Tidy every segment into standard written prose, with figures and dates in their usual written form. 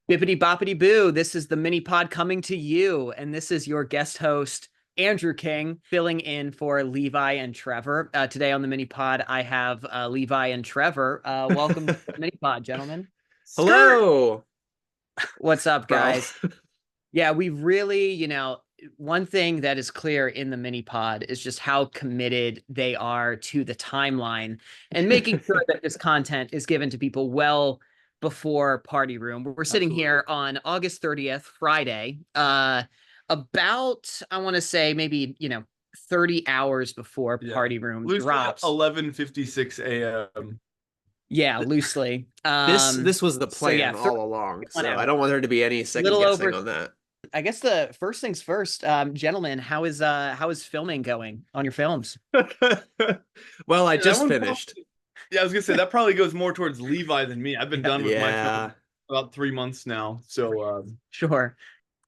Bippity boppity boo. This is the mini pod coming to you. And this is your guest host, Andrew King, filling in for Levi and Trevor. Today on the mini pod, I have Levi and Trevor. Welcome to the mini pod, gentlemen. Skirt. Hello, What's up, bro. guys? Yeah, we really, one thing that is clear in the mini pod is just how committed they are to the timeline and making sure that this content is given to people well before Party Room. We're sitting Absolutely. here on August 30th, Friday, about, I want to say maybe, 30 hours before Yeah. Party Room Loosely drops. 11:56 a.m. Yeah, loosely. This was the So yeah, plan all along, 31 so I hours. don't want there to be any second Little guessing over. on that. I guess the first things first, gentlemen, how is filming going on your films? Well, I Yeah, that just one finished. Yeah, I was gonna say that probably goes more towards Levi than me. I've been done with my Yeah, film about 3 months now. So Sure.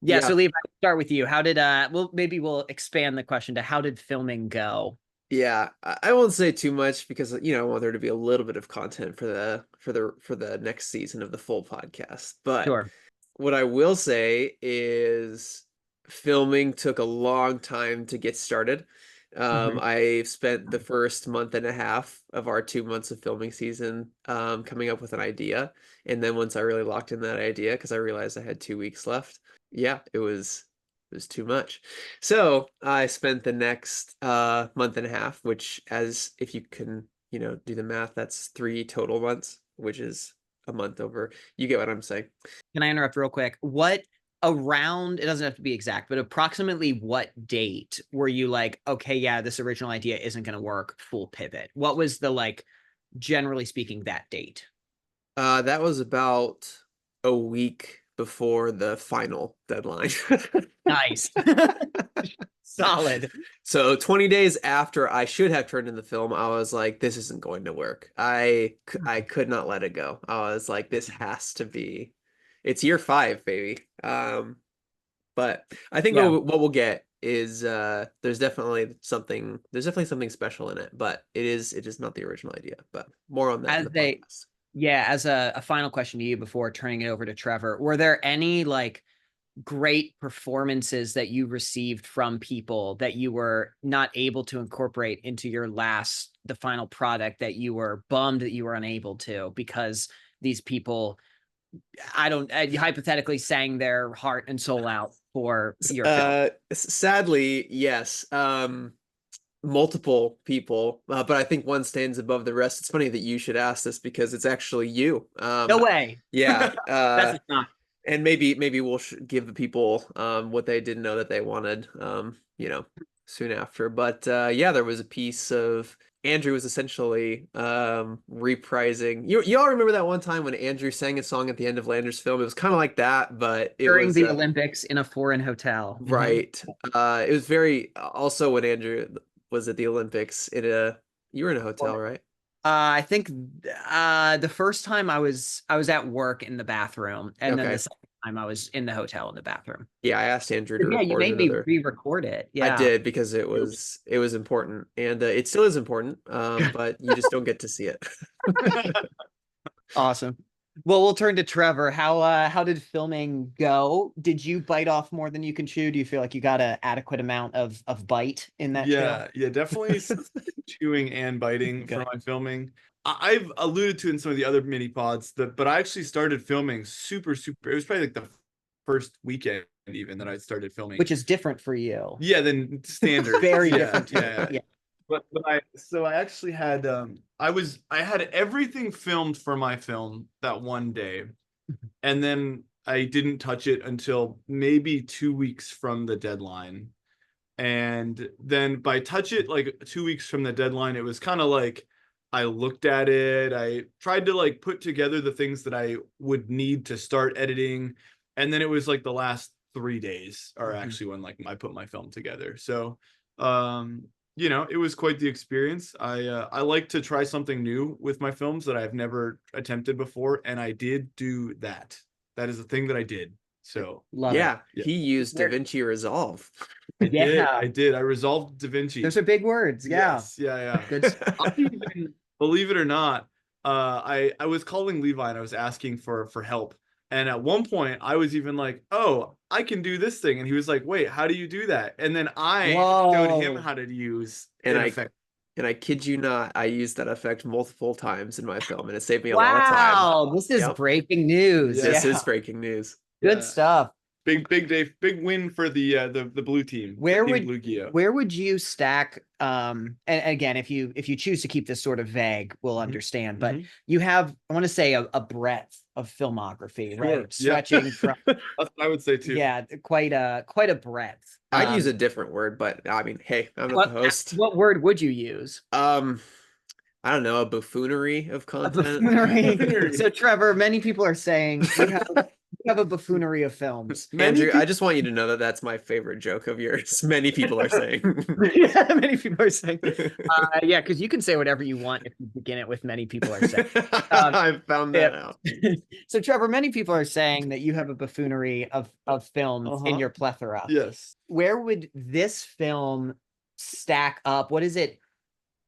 Yeah, yeah, so Levi, start with you. How did well maybe we'll expand the question to how did filming go? yeah. I won't say too much because I want there to be a little bit of content for the next season of the full podcast. But Sure. what I will say is filming took a long time to get started. Mhm. I spent the first month and a half of our 2 months of filming season coming up with an idea. And then once I really locked in that idea, because I realized I had 2 weeks left, yeah, it was too much. So I spent the next month and a half, which as if you can, do the math, that's 3 total months, which is a month over. You get what I'm saying. Can I interrupt real quick? What around, it doesn't have to be exact, but approximately what date were you like, okay, yeah, this original idea isn't going to work, full pivot? What was the like, generally speaking, that date? That was about a week before the final deadline. Nice. Solid. So 20 days after I should have turned in the film, I was like, this isn't going to work. I could not let it go. I was like, this has to be, it's year 5, baby. But I think Yeah. what we'll get is there's definitely something special in it, but it is not the original idea. But more on that in As the they podcast. Yeah, as a final question to you before turning it over to Trevor, were there any like great performances that you received from people that you were not able to incorporate into the final product that you were bummed that you were unable to because these people, hypothetically sang their heart and soul out for your film? Sadly, yes. Multiple people, but I think one stands above the rest. It's funny that you should ask this because it's actually you. No way. Yeah, That's not. and maybe we'll give the people what they didn't know that they wanted, soon after. But yeah, there was a piece of Andrew was essentially reprising. You all remember that one time when Andrew sang a song at the end of Lander's film? It was kind of like that, but it During was the Olympics in a foreign hotel. Mhm. right. It was very also when Andrew was at the Olympics you were in a hotel, right? I think the first time I was at work in the bathroom, and then the Okay. second time I was in the hotel in the bathroom. Yeah, I asked Andrew to Yeah, you record made me another. re-record it. I Yeah. did because it was important and it still is important, but you just don't get to see it. Awesome. Well, we'll turn to Trevor. How did filming go? Did you bite off more than you can chew? Do you feel like you got an adequate amount of bite in that chew? yeah, definitely chewing and biting for Good. my filming. I've alluded to in some of the other mini pods but I actually started filming super. It was probably like the first weekend even that I started filming. Which is different for you. Yeah, than standard. Very Yeah, different. yeah. Yeah. But I actually had I had everything filmed for my film that one day, and then I didn't touch it until maybe 2 weeks from the deadline. And then by touch it like 2 weeks from the deadline, it was kind of like I looked at it, I tried to like put together the things that I would need to start editing, and then it was like the last 3 days are actually when like I put my film together. So it was quite the experience. I like to try something new with my films that I've never attempted before, and I did do that. That is the thing that I did. So Love it. Yeah, he used DaVinci Resolve. Yeah. I did. I resolved DaVinci. Those are big words. Yeah. Yes, yeah. Good stuff. I even, believe it or not, I was calling Levi and I was asking for help, And at one point, I was even like, "Oh, I can do this thing," and he was like, "Wait, how do you do that?" And then I showed him Whoa. how to use And an I effect. and I kid you not, I used that effect multiple times in my film, and it saved me a lot of time. Wow, this is Yep. breaking news. Yeah. This Yeah, is breaking news. good Yeah. stuff. Big day, big win for the blue team. Where Team would Blue Geo. where would you stack and again, if you choose to keep this sort of vague, we'll Mhm. understand, but Mhm. you have, I want to say, a breadth of filmography, Sure, right? yeah. Stretching from That's what I would say too. yeah, quite a breadth. I'd use a different word, but I mean, hey, I'm not the host. What word would you use? I don't know, a buffoonery of A content. buffoonery. So Trevor, many people are saying you have a buffoonery of films. Andrew, I just want you to know that that's my favorite joke of yours. Many people are saying. Yeah, many people are saying. Yeah, because you can say whatever you want if you begin it with many people are saying. I found that out. So Trevor, many people are saying that you have a buffoonery of films in your plethora. Yes. Where would this film stack up? What does it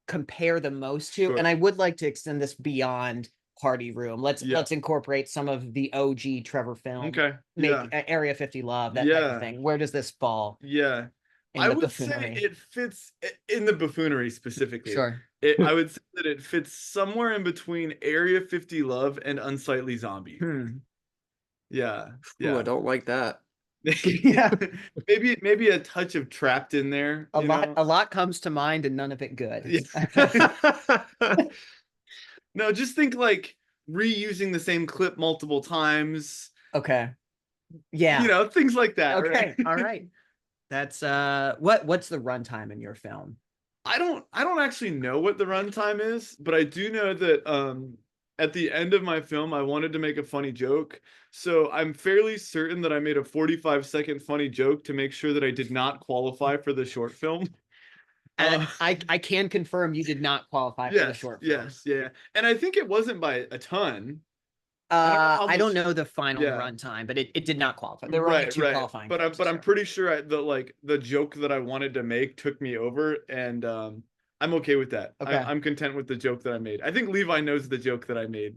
compare the most to? Sure. And I would like to extend this beyond Party Room. Let's incorporate some of the OG Trevor film. Okay. Make Yeah. Area 50 Love, that type of thing. Where does this fall? Yeah. In I the would buffoonery? say it fits in the buffoonery specifically. Sure. I would say that it fits somewhere in between Area 50 Love and Unsightly Zombie. Yeah. Ooh, I don't like that. Yeah. Maybe a touch of Trapped in there. A lot comes to mind and none of it good. Yeah. No, just think like reusing the same clip multiple times. Okay. Yeah. You know, things like that. Okay. Right? All right. That's what's the runtime in your film? I don't actually know what the runtime is, but I do know that at the end of my film I wanted to make a funny joke. So I'm fairly certain that I made a 45-second funny joke to make sure that I did not qualify for the short film. And I can confirm you did not qualify for the short film. Yes, yeah. And I think it wasn't by a ton. I don't know the final runtime, but it did not qualify. There were only two qualifying. But I'm pretty sure the joke that I wanted to make took me over, and I'm okay with that. Okay. I'm content with the joke that I made. I think Levi knows the joke that I made.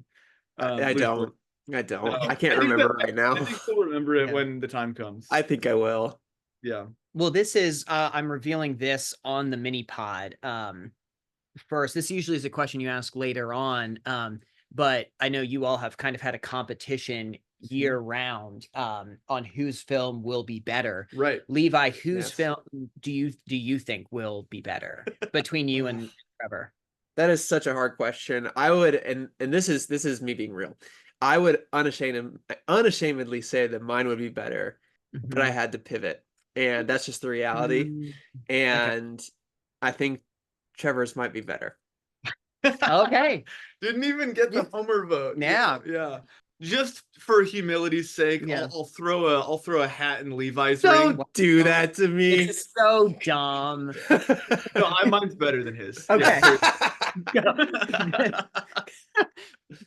I don't. No. I can't remember right now. I think we'll remember it when the time comes. I think I will. Yeah. Well, this is I'm revealing this on the mini pod. First, this usually is a question you ask later on. But I know you all have kind of had a competition year round on whose film will be better. Right. Levi, whose film do you think will be better between you and Trevor? That is such a hard question. I would, and this is me being real. I would unashamedly say that mine would be better, but I had to pivot, and that's just the reality. And I think Trevor's might be better. Okay. Didn't even get the Homer vote. Yeah. Yeah. Just for humility's sake, I'll throw a hat in Levi's ring. Don't do that to me. It's so dumb. No, mine's better than his. Okay. Yeah.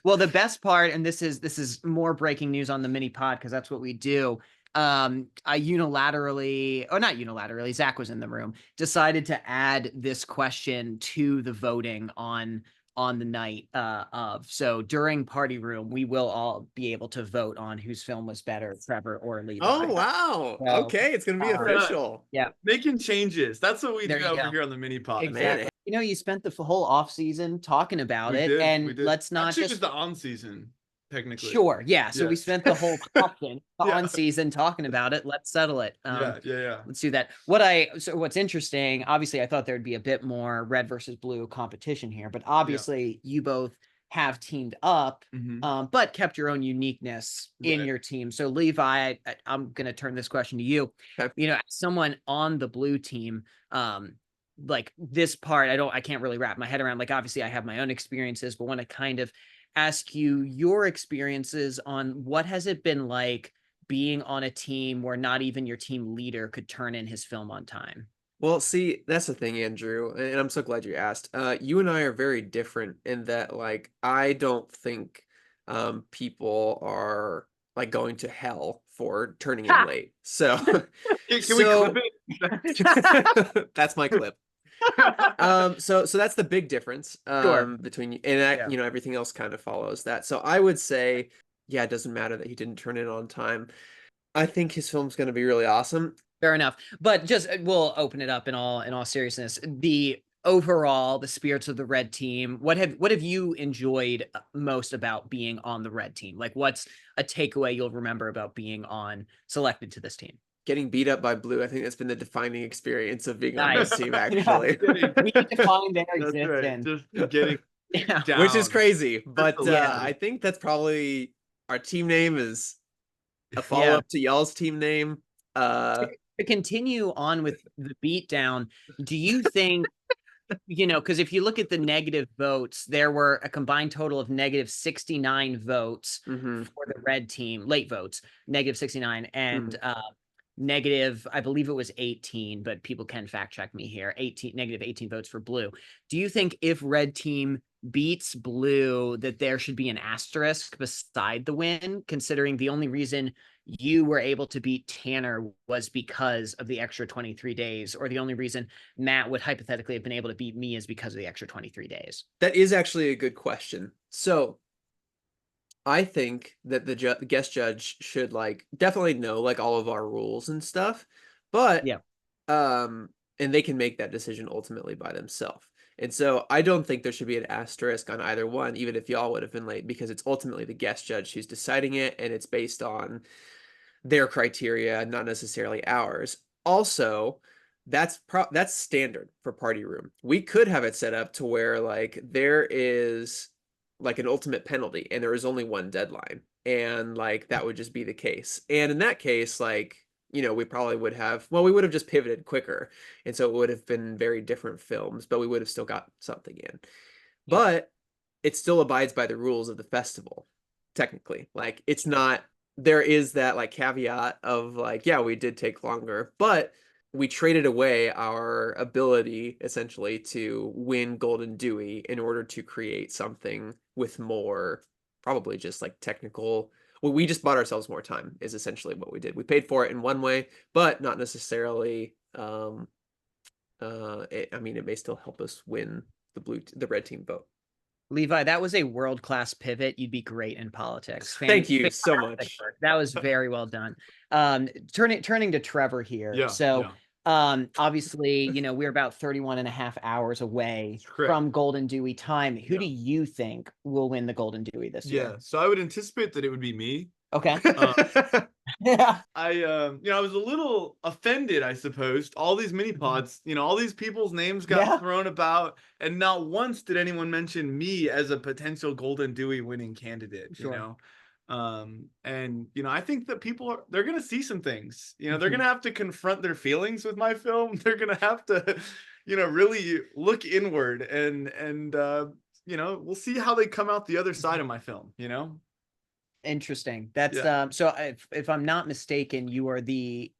Well, the best part, and this is more breaking news on the mini pod because that's what we do. I unilaterally, or not unilaterally, Zach was in the room, decided to add this question to the voting on the night of. So during Party Room, we will all be able to vote on whose film was better, Trevor or Levi. Oh, wow. So, okay, it's going to be official. Yeah. Making changes. That's what we do over here on the mini pod. Exactly. Man. You know, you spent the whole off season talking about it, We did. and let's not Actually, just it was the on season. Technically. Sure. Yeah. So we Yes. spent the whole on season talking about it. Let's settle it. Yeah. Let's do that. So what's interesting, obviously I thought there'd be a bit more red versus blue competition here, but obviously you both have teamed up, but kept your own uniqueness in your team. So Levi, I'm going to turn this question to you. Okay. You know, as someone on the blue team, like this part, I can't really wrap my head around. Like, obviously I have my own experiences, but want to kind of ask you your experiences on what has it been like being on a team where not even your team leader could turn in his film on time. Well, see, that's the thing, Andrew, and I'm so glad you asked. You and I are very different in that, like, I don't think people are like going to hell for turning in late. So, Can we clip it? That's my clip. So that's the big difference between you and that, you know, everything else kind of follows that. So I would say yeah, it doesn't matter that he didn't turn in on time. I think his film's going to be really awesome. Fair enough. But just we'll open it up in all seriousness. The overall, the spirits of the red team, what have you enjoyed most about being on the red team? Like what's a takeaway you'll remember about being selected to this team? Getting beat up by blue, I think that's been the defining experience of being on this Nice. team, Yeah. actually. We define their That's right. existence. Just getting Yeah. down. Which is crazy, but Yeah. I think that's probably our team name is a follow-up to y'all's team name. To continue on with the beatdown, do you think, because if you look at the negative votes, there were a combined total of negative 69 votes Mhm. for the red team, late votes, negative 69, and Mm-hmm. negative, I believe it was 18, but people can fact check me here, negative 18 votes for blue. Do you think if red team beats blue that there should be an asterisk beside the win, considering the only reason you were able to beat Tanner was because of the extra 23 days, or the only reason Matt would hypothetically have been able to beat me is because of the extra 23 days? That is actually a good question. So I think that the guest judge should definitely know all of our rules and stuff, but Yeah. and they can make that decision ultimately by themselves. And so I don't think there should be an asterisk on either one, even if y'all would have been late, because it's ultimately the guest judge who's deciding it, and it's based on their criteria, not necessarily ours. Also, that's standard for Party Room. We could have it set up to where there is an ultimate penalty and there is only one deadline, and that would just be the case. And in that case, we probably would have, well, we would have just pivoted quicker, and so it would have been very different films, but we would have still got something in. Yeah. But it still abides by the rules of the festival, technically. It's not, there is that caveat of yeah, we did take longer, but we traded away our ability essentially to win Golden Dewey in order to create something with more, probably just technical. Well, we just bought ourselves more time is essentially what we did. We paid for it in one way, but not necessarily. It may still help us win the red team vote. Levi, that was a world-class pivot. You'd be great in politics. Thank you so much. Work. That was very well done. Turning to Trevor here. Yeah. So yeah. Obviously, we're about 31 and a half hours away Correct. from Golden Dewey time. Who Yeah. do you think will win the Golden Dewey this Yeah. year? So I would anticipate that it would be me. Okay. Yeah. I was a little offended, I suppose. All these mini pods, all these people's names got thrown about, and not once did anyone mention me as a potential Golden Dewey winning candidate. Sure. And I think that they're gonna see some things. They're gonna have to confront their feelings with my film. They're gonna have to, really look inward, and we'll see how they come out the other side of my film. Interesting. That's Yeah. so if I'm not mistaken, you are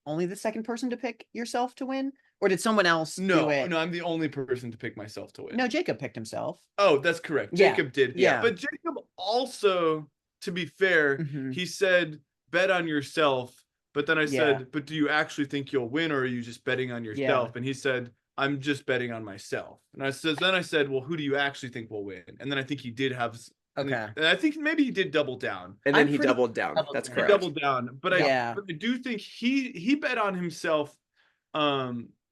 only the second person to pick yourself to win, or did someone else do it? No, I'm the only person to pick myself to win. No, Jacob picked himself. Oh, that's correct. Yeah. Jacob did. Yeah. But Jacob also, to be fair, he said bet on yourself. But then I said, but do you actually think you'll win, or are you just betting on yourself? And he said, I'm just betting on myself. And then I said, well, who do you actually think will win? And then I think he did have. Okay. And I think maybe he did double down. And then he doubled down. That's correct. He doubled down. But I do think he bet on himself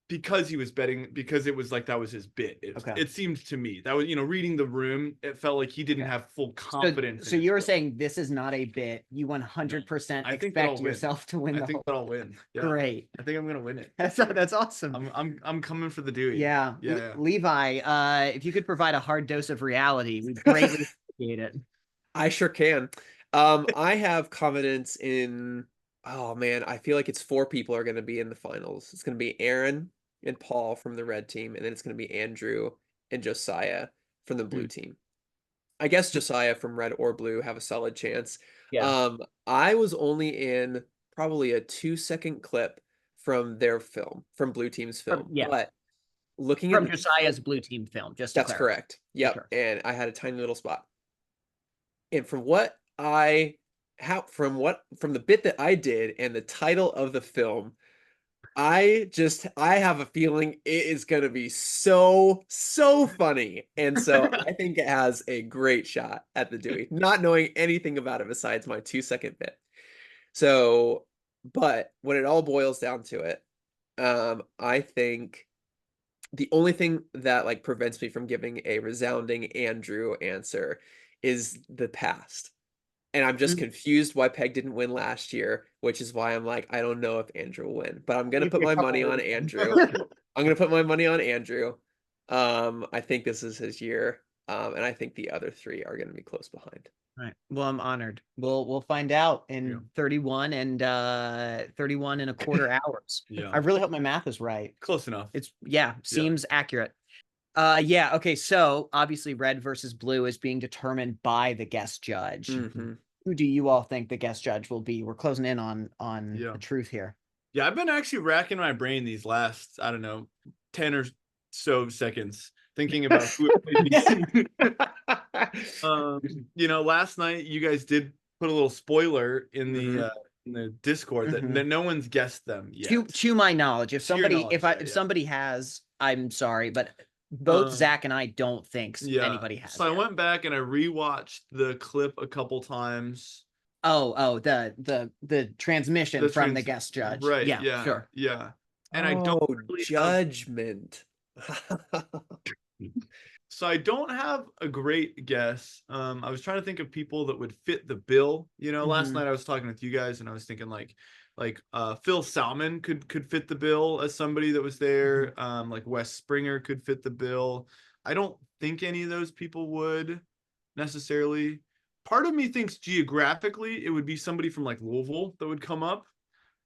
because he was betting, because it was that was his bit. It seemed to me that was, reading the room, it felt like he didn't have full confidence. So you were saying this is not a bit. You 100% expect yourself to win. I think that I'll win. Yeah. Great. I think I'm gonna win it. That's awesome. I'm coming for the Dewey. Yeah. Yeah. Levi, if you could provide a hard dose of reality, we'd greatly appreciate it. I sure can. I have confidence in. Oh man, I feel like it's 4 people are going to be in the finals. It's going to be Aaron and Paul from the red team, and then it's going to be Andrew and Josiah from the blue team. I guess Josiah from red or blue have a solid chance. Yeah. I was only in probably a 2-second clip from their film, from blue team's film. But looking from Josiah's blue team film, just to that's clarify. correct. Yep. Sure. And I had a tiny little spot. And from the bit that I did and the title of the film, I have a feeling it is going to be so funny. And so I think it has a great shot at the Dewey, not knowing anything about it besides my 2-second bit. So, but when it all boils down to it, I think the only thing that like prevents me from giving a resounding Andrew answer is the past. And I'm just confused why Peg didn't win last year, which is why I'm like, I don't know if Andrew will win, but I'm gonna put my money on Andrew. I'm gonna put my money on Andrew. I think this is his year. And I think the other three are gonna be close behind. All right. Well, I'm honored. We'll find out in 31 and 31 and a quarter hours. Yeah. I really hope my math is right. Close enough. It's seems accurate. Yeah, okay. So obviously red versus blue is being determined by the guest judge. Who do you all think the guest judge will be? We're closing in on the truth here. Yeah, I've been actually racking my brain these last, I don't know, 10 or so seconds thinking about who it would be. You know, last night you guys did put a little spoiler in the Discord that no one's guessed them yet. To my knowledge, if somebody has, I'm sorry, but both Zach and I don't think anybody has. So I went back and I rewatched the clip a couple times. The transmission from the guest judge. Right. Yeah. Sure. Yeah. And I don't really judgment. So I don't have a great guess. I was trying to think of people that would fit the bill. You know, last night I was talking with you guys and I was thinking like Phil Salmon could fit the bill as somebody that was there. Like Wes Springer could fit the bill. I don't think any of those people would necessarily. Part of me thinks geographically it would be somebody from like Louisville that would come up.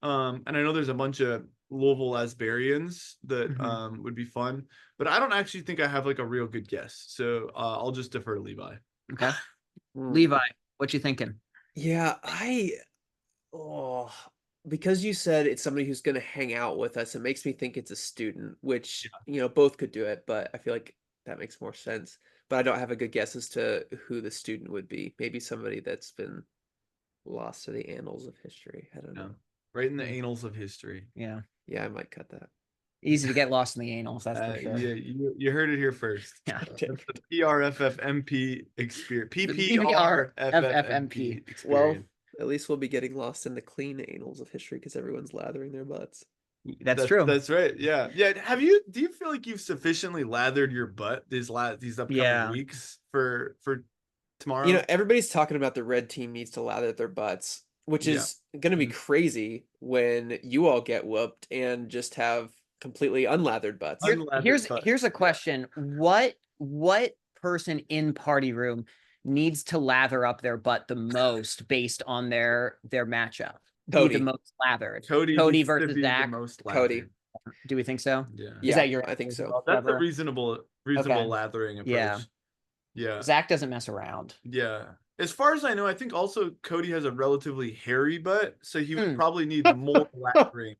And I know there's a bunch of Louisville Asburyans that would be fun, but I don't actually think I have like a real good guess. So I'll just defer to Levi. Okay. Levi, what you thinking? Yeah, because you said it's somebody who's going to hang out with us, it makes me think it's a student, which, you know, both could do it, but I feel like that makes more sense. But I don't have a good guess as to who the student would be. Maybe somebody that's been lost to the annals of history. I don't know. Right in the annals of history. Yeah. Yeah, I might cut that. Easy to get lost in the annals, that's for sure. Yeah, you heard it here first. Yeah. The PRFFMP experience. PPRFFMP experience. Well, at least we'll be getting lost in the clean annals of history because everyone's lathering their butts. That's true. That's right. Yeah. Yeah. Do you feel like you've sufficiently lathered your butt these upcoming weeks for tomorrow? You know, everybody's talking about the red team needs to lather their butts, which is going to be crazy when you all get whooped and just have completely unlathered butts. Here's a question. What person in party room needs to lather up their butt the most based on their matchup? Cody. The most lathered. Cody versus Zach. Cody. Do we think so? Yeah. Is that your? I think so. That's a reasonable lathering approach. Yeah. Zach doesn't mess around. Yeah. As far as I know, I think also Cody has a relatively hairy butt, so he would probably need more lathering.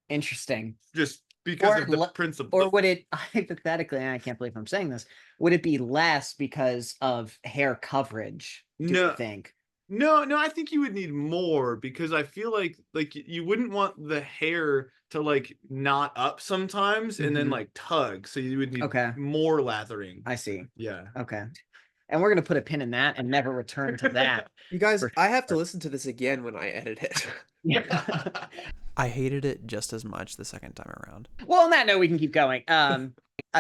Interesting. Just because of the principle. Or would it, hypothetically, and I can't believe I'm saying this, would it be less because of hair coverage, do you think? No, I think you would need more because I feel like you wouldn't want the hair to like knot up sometimes and then like tug. So you would need more lathering. I see. Yeah. Okay. And we're going to put a pin in that and never return to that. You guys, I have to listen to this again when I edit it. I hated it just as much the second time around. Well, on that note, we can keep going.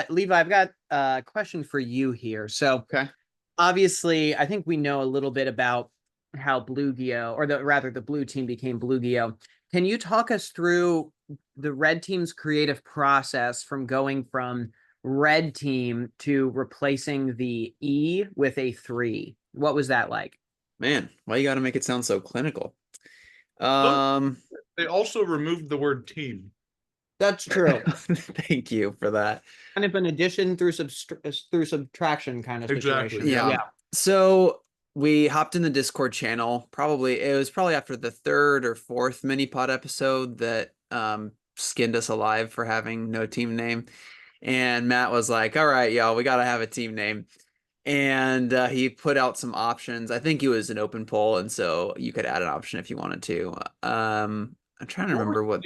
Levi, I've got a question for you here. So obviously, I think we know a little bit about how Bluegeo, or the blue team became Bluegeo. Can you talk us through the red team's creative process from going from red team to replacing the E with a 3? What was that like? Man, why you got to make it sound so clinical? They also removed the word team. That's true. Thank you for that. Kind of an addition through subtraction kind of situation. Yeah. So we hopped in the Discord channel. It was probably after the 3rd or 4th mini pod episode that skinned us alive for having no team name. And Matt was like, all right, y'all, we got to have a team name. And he put out some options. I think it was an open poll, and so you could add an option if you wanted to. I'm trying to remember what.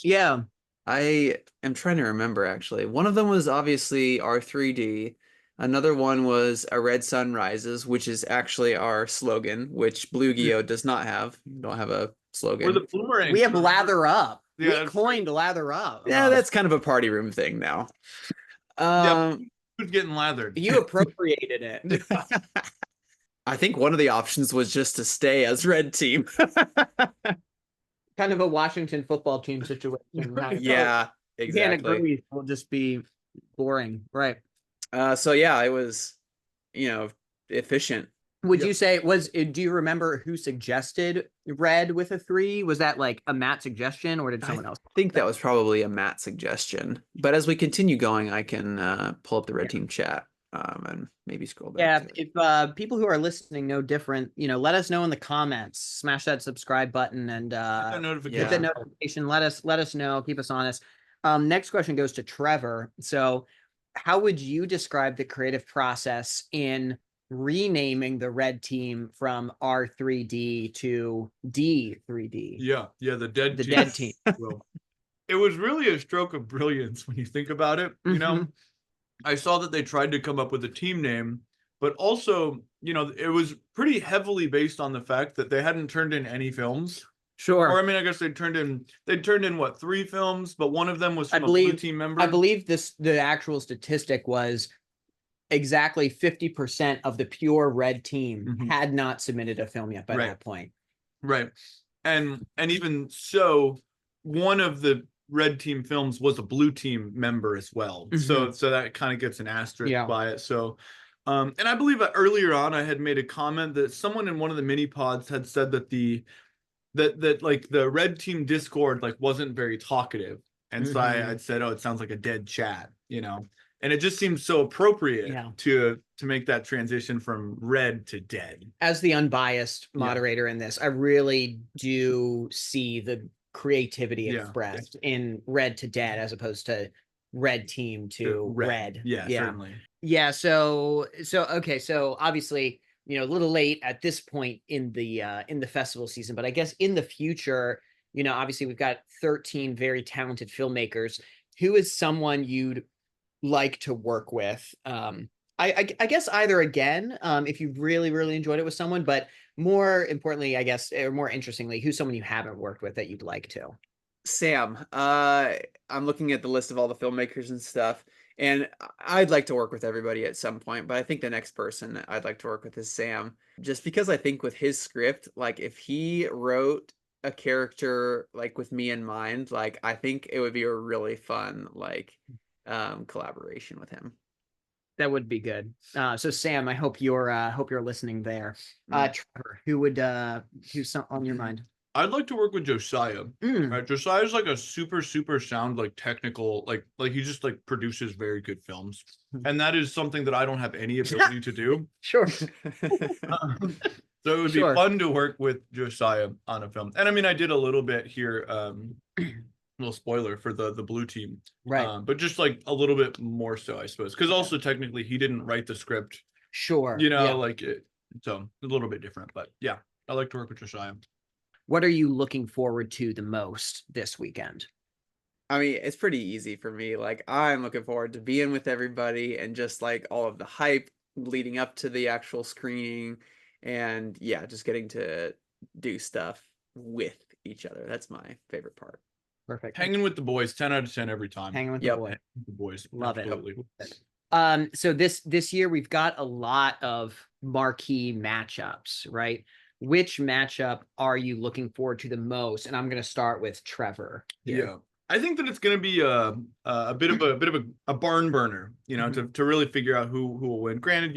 Yeah. I am trying to remember actually. One of them was obviously our 3D. Another one was A Red Sun Rises, which is actually our slogan, which Bluegeo does not have. We don't have a We're slogan. the boomerang. We have lather up. Yeah, We that's coined lather up. Yeah, that's kind of a party room thing now. Who's getting lathered? You appropriated it. I think one of the options was just to stay as Red Team. Kind of a Washington football team situation. Yeah, Can't exactly. agree. Will just be boring, right? So yeah, it was, you know, efficient. Would you say do you remember who suggested red with a 3? Was that like a Matt suggestion or did someone else? I think that was probably a Matt suggestion. But as we continue going, I can pull up the Red Team chat and maybe scroll back. Yeah, to it. if people who are listening know different, let us know in the comments. Smash that subscribe button and Hit that hit notification. the notification. Let us know. Keep us honest. Next question goes to Trevor. So, how would you describe the creative process in renaming the red team from R3D to D3D? Yeah, the dead The team. dead team. Well, it was really a stroke of brilliance when you think about it. You know, I saw that they tried to come up with a team name, but also, it was pretty heavily based on the fact that they hadn't turned in any films. Sure. Or I mean, I guess they'd turned in what, 3 films, but one of them was from a blue team member. I believe the actual statistic was exactly 50% of the pure red team had not submitted a film yet by that point. Right. And even so, one of the red team films was a blue team member as well. So that kind of gets an asterisk by it. So and I believe earlier on I had made a comment that someone in one of the mini pods had said that that like the red team Discord like wasn't very talkative. And so I'd said, oh, it sounds like a dead chat, and it just seems so appropriate to make that transition from red to dead. As the unbiased moderator in this, I really do see the creativity expressed in red to dead as opposed to red team to red. Yeah, certainly. Yeah. So okay. So obviously, a little late at this point in the festival season, but I guess in the future, obviously we've got 13 very talented filmmakers. Who is someone you'd like to work with? I guess either again, if you really, really enjoyed it with someone, but more importantly, I guess, or more interestingly, who's someone you haven't worked with that you'd like to? Sam, I'm looking at the list of all the filmmakers and stuff, and I'd like to work with everybody at some point, but I think the next person I'd like to work with is Sam, just because I think with his script, like if he wrote a character like with me in mind, like I think it would be a really fun collaboration with him. That would be good. So Sam, I hope you're listening there. Trevor, who's on your mind? I'd like to work with Josiah. Right, Josiah's like a super sound, like technical, like he just like produces very good films, and that is something that I don't have any ability to do. Sure. So it would be fun to work with Josiah on a film. And I mean, I did a little bit here, little spoiler for the blue team, right? But just like a little bit more so, I suppose, because also technically he didn't write the script. Sure. Like it, so a little bit different, but yeah, I like to work with Josiah. What are you looking forward to the most this weekend? I mean, it's pretty easy for me. Like, I'm looking forward to being with everybody and just like all of the hype leading up to the actual screening. And yeah, just getting to do stuff with each other. That's my favorite part. Perfect. Hanging with the boys, 10 out of 10 every time. Hanging with the boys. Love absolutely. it. So this year we've got a lot of marquee matchups, right? Which matchup are you looking forward to the most? And I'm going to start with Trevor. Yeah, I think that it's going to be a bit of a barn burner, to really figure out who will win. Granted,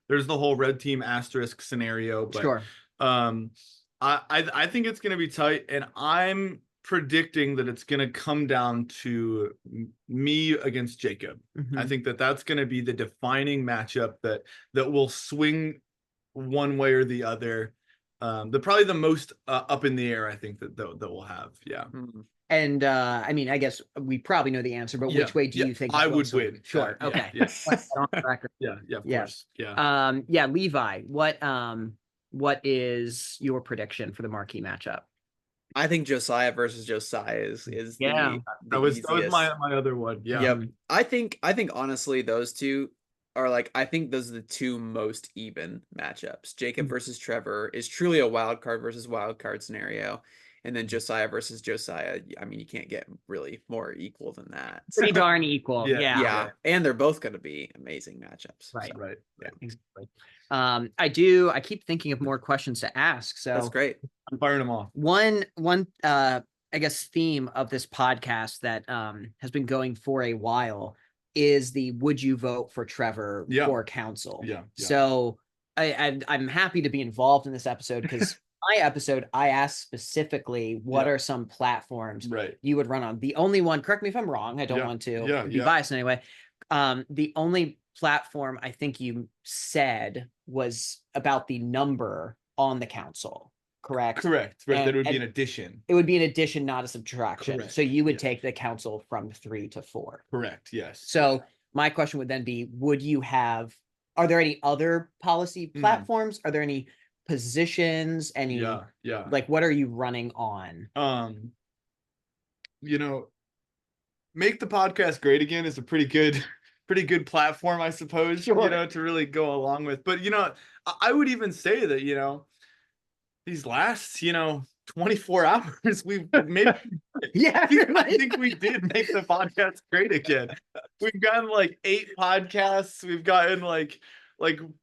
there's the whole red team asterisk scenario, but sure. I think it's going to be tight, and I'm predicting that it's going to come down to me against Jacob. I think that that's going to be the defining matchup that will swing one way or the other. Probably the most up in the air, I think that we'll have. Yeah. And I mean, I guess we probably know the answer, but which way do you think I would win? Sure. Okay. On the record. Yeah. Of course. Yeah. Levi, what is your prediction for the marquee matchup? I think Josiah versus Josiah is Yeah. the That was easiest. my other one. Yeah. Yep. I think honestly those two are like, I think those are the two most even matchups. Jacob versus Trevor is truly a wild card versus wild card scenario. And then Josiah versus Josiah, I mean, you can't get really more equal than that. Pretty darn equal. Yeah. Yeah. Yeah. And they're both going to be amazing matchups. Right. So, Right. yeah. Exactly. I keep thinking of more questions to ask. So That's great. I'm firing them off. one I guess theme of this podcast that has been going for a while is the would you vote for Trevor Yeah. for council? Yeah. So I'm happy to be involved in this episode because my episode I asked specifically what are some platforms Right. you would run on. The only one, correct me if I'm wrong, I don't want to be biased in any way. The only platform I think you said was about the number on the council, correct? Correct. Right. And- That would be and- an addition. It would be an addition, not a subtraction. Correct. So you would Yeah. take the council from 3 to 4. Correct. Yes. So my question would then be, are there any other policy platforms? Are there any positions? Any, yeah. like, what are you running on? Make the podcast great again is a pretty good platform, I suppose, Sure. to really go along with. But I would even say that, these last, 24 hours, we've maybe Yeah, I think we did make the podcast great again. We've gotten like 8 podcasts. We've gotten like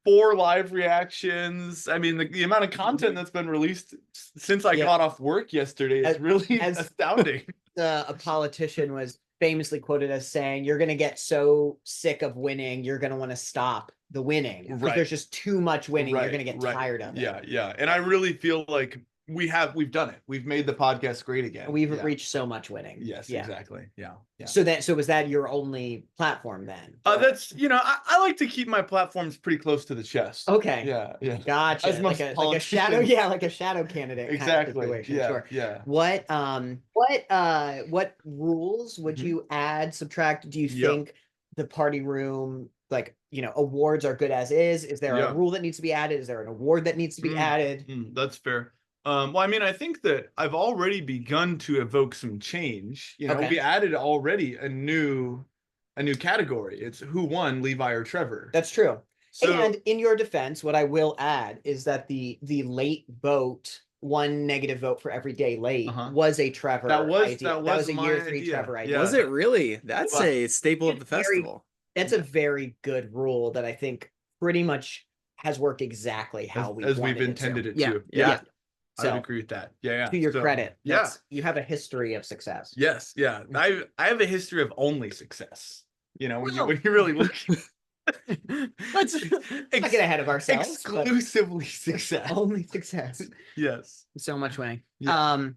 4 live reactions. I mean, the amount of content that's been released since I got off work yesterday is really astounding. A politician was famously quoted as saying, you're going to get so sick of winning, you're going to want to stop the winning. Because Right. there's just too much winning. You're Right, going to get right. tired of it. Yeah. And I really feel like we've done it. We've made the podcast great again. We've reached so much winning. Yes, Yeah. exactly. Yeah. So was that your only platform then? That's I like to keep my platforms pretty close to the chest. Okay. Yeah. Gotcha. As most like a politicians- shadow, like a shadow candidate. Exactly. Kind of situation. Yeah. Sure. Yeah. What rules would you add, subtract? Do you Yep. think the party room, like, awards are good as is? Is there Yeah. a rule that needs to be added? Is there an award that needs to be added? That's fair. Well, I mean, I think that I've already begun to evoke some change. Okay. We added already a new category. It's who won, Levi or Trevor. That's true. So- And in your defense, what I will add is that the late vote, 1 negative vote for every day late, was a Trevor That was- idea. that That was was a my year 3 idea. Trevor idea. Yeah. Was it really? That's Well, a staple of the it's very- festival. That's a very good rule that I think pretty much has worked exactly how as we we've wanted intended it Yeah. to. Yeah. I'd So, agree with that. Yeah. to your So, credit, Yeah. you have a history of success. Yes. Yeah. I have a history of only success. When Well- you really look. Let's not get ahead of ourselves. but Exclusively success. only success. Yes. So much winning. Yeah.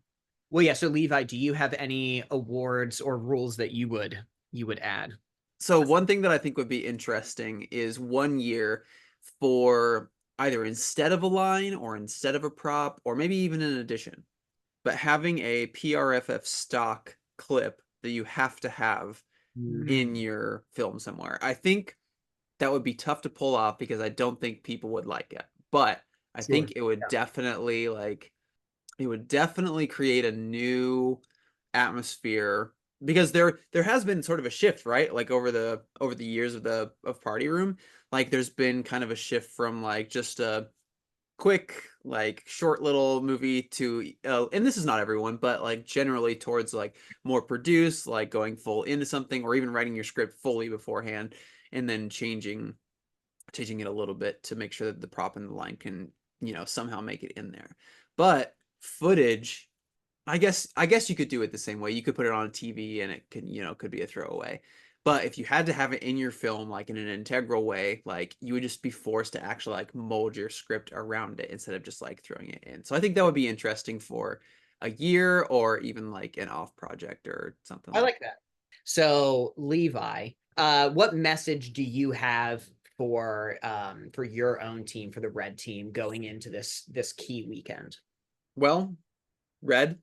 Well, yeah. So Levi, do you have any awards or rules that you would add? So one thing that I think would be interesting is 1 year for either instead of a line or instead of a prop or maybe even an addition, but having a PRFF stock clip that you have to have in your film somewhere. I think that would be tough to pull off because I don't think people would like it. But I think it would definitely create a new atmosphere because there has been sort of a shift, right? Like over the years of Party Room, like there's been kind of a shift from like just a quick like short little movie to and this is not everyone, but like generally towards like more produced, like going full into something or even writing your script fully beforehand and then changing it a little bit to make sure that the prop and the line can somehow make it in there. But footage, I guess you could do it the same way. You could put it on a TV and it could be a throwaway. But if you had to have it in your film, like in an integral way, like you would just be forced to actually like mold your script around it instead of just like throwing it in. So I think that would be interesting for a year or even like an off project or something. I like that. So Levi, what message do you have for your own team, for the Red team going into this key weekend? Well, Red,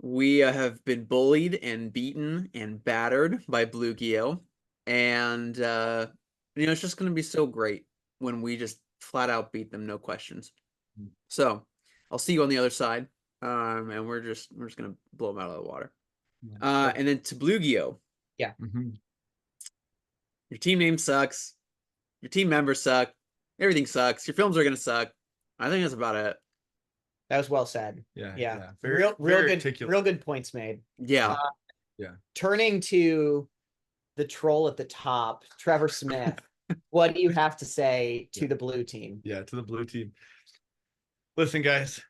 we have been bullied and beaten and battered by Bluegio, and it's just going to be so great when we just flat out beat them, no questions. So I'll see you on the other side. And we're just gonna blow them out of the water. Yeah. And then to Blugio, Mhm. your team name sucks, your team members suck, everything sucks, your films are gonna suck. I think that's about it. That was well said. Yeah. Yeah. Very, Real very good, articulate. real good points made. Yeah. Turning to the troll at the top, Trevor Smith, what do you have to say to the blue team? Yeah, to the blue team. Listen, guys,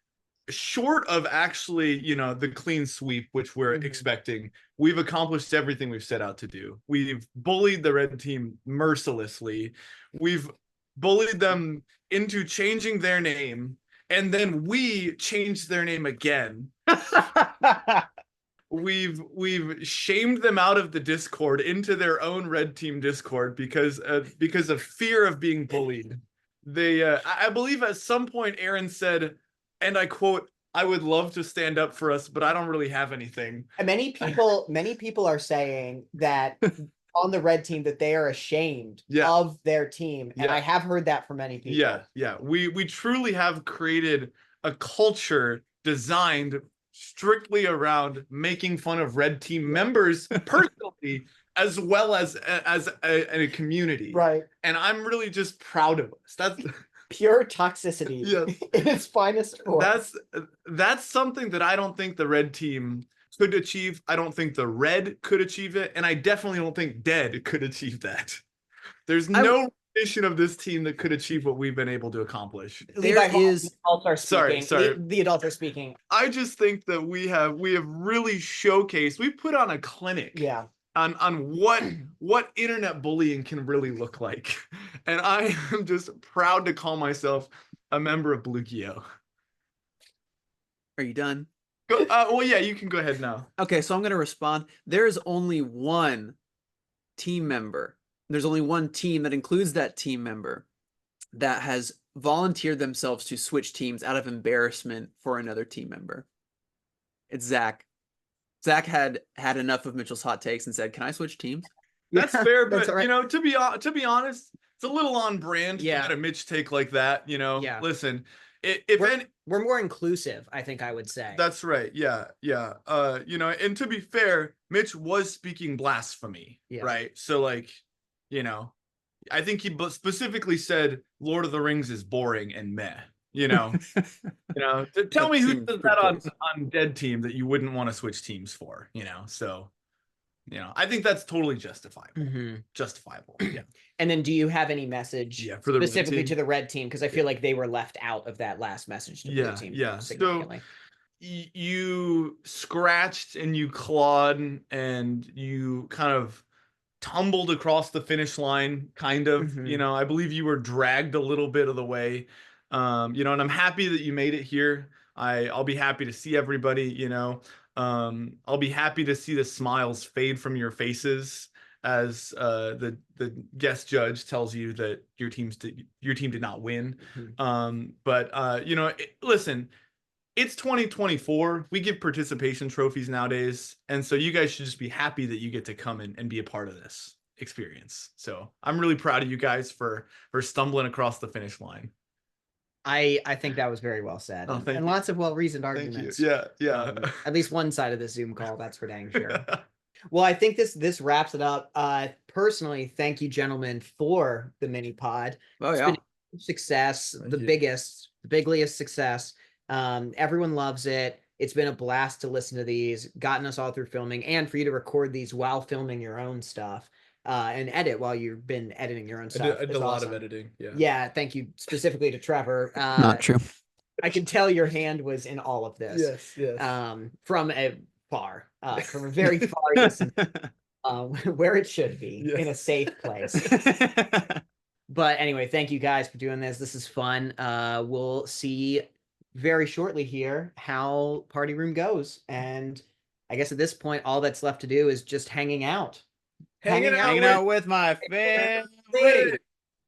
short of actually, the clean sweep, which we're expecting, we've accomplished everything we've set out to do. We've bullied the red team mercilessly. We've bullied them into changing their name, and then we changed their name again. We've shamed them out of the Discord into their own red team Discord because of fear of being bullied. They I believe at some point Aaron said, and I quote, "I would love to stand up for us, but I don't really have anything." And many people are saying that on the red team that they are ashamed of their team, and I have heard that from many people. Yeah. We truly have created a culture designed strictly around making fun of red team members personally, as well as a community. Right. And I'm really just proud of us. That's pure toxicity in its finest form. That's something that I don't think the red team could achieve. I don't think the red could achieve it, and I definitely don't think dead could achieve that. There's no rendition of this team that could achieve what we've been able to accomplish. Levi, the adults are speaking. Sorry. The adults are speaking. I just think that we have really showcased. We put on a clinic. Yeah. On what internet bullying can really look like, and I am just proud to call myself a member of Blugio. Are you done? Well, yeah, you can go ahead now. Okay, so I'm gonna respond. There is only one team member. There's only one team that includes that team member that has volunteered themselves to switch teams out of embarrassment for another team member. It's Zach. Zach had enough of Mitchell's hot takes and said, "Can I switch teams?" That's fair, but That's right. to be honest, it's a little on brand to get a Mitch take like that. Yeah. Listen, we're more inclusive, I think I would say. That's right. Yeah. And to be fair, Mitch was speaking blasphemy, right? So I think he specifically said Lord of the Rings is boring and meh. Tell me who does that on Dead Team that you wouldn't want to switch teams for, so I think that's totally justifiable. Yeah. And then do you have any message for the specifically to the red team? Because I feel like they were left out of that last message to blue team. Yeah. So you scratched and you clawed and you kind of tumbled across the finish line, kind of. I believe you were dragged a little bit of the way. And I'm happy that you made it here. I'll be happy to see everybody, I'll be happy to see the smiles fade from your faces as the guest judge tells you that your team did not win. Listen, it's 2024. We give participation trophies nowadays, and so you guys should just be happy that you get to come and be a part of this experience. So I'm really proud of you guys for stumbling across the finish line. I think that was very well said, and lots of well-reasoned arguments. Thank you. Yeah. At least one side of the Zoom call, that's for dang sure. Well, I think this wraps it up. Personally, thank you, gentlemen, for the mini pod. It's been a success, the bigliest success. Everyone loves it. It's been a blast to listen to these, gotten us all through filming, and for you to record these while filming your own stuff. And edit while you've been editing your own stuff. I did a lot of editing. Yeah. Thank you specifically to Trevor. Not true. I can tell your hand was in all of this. Yes. From a very far distance, where it should be, in a safe place. But anyway, thank you guys for doing this. This is fun. We'll see very shortly here how Party Room goes. And I guess at this point, all that's left to do is just hanging out. Hanging out with my family.